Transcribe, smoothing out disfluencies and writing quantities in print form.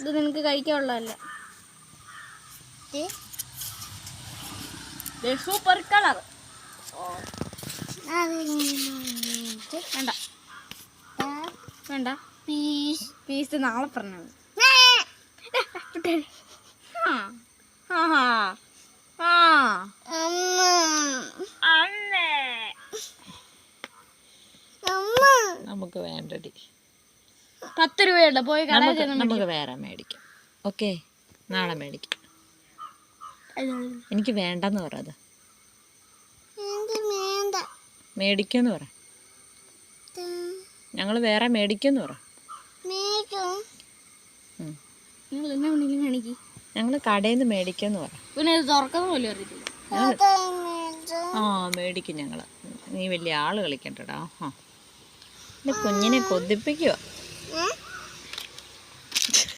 ഇത് നിനക്ക് കഴിക്കാനുള്ളതല്ല. Super colour. വേണ്ട വേണ്ട, പീസ് നാളെ പറഞ്ഞത്. നമുക്ക് വേണ്ടടി. 10 രൂപയുണ്ട്, പോയി നമുക്ക് വേറെ മേടിക്കാം. ഓക്കെ, നാളെ മേടിക്കാം. എനിക്ക് വേണ്ടെന്ന് പറ. അത് മേടിക്കുമെന്ന് പറ. ഞങ്ങൾ വേറെ മേടിക്കുമെന്ന് പറ. ഞങ്ങൾ കടയിൽ നിന്ന് മേടിക്കുമെന്ന് പറ. പിന്നെ ഇത് തുറക്കുന്ന പോലും അറിയത്തില്ല. മേടിക്കും ഞങ്ങൾ. നീ വലിയ ആള് കളിക്കണ്ടടാ. കുഞ്ഞിനെ കൊതിപ്പിക്കുക.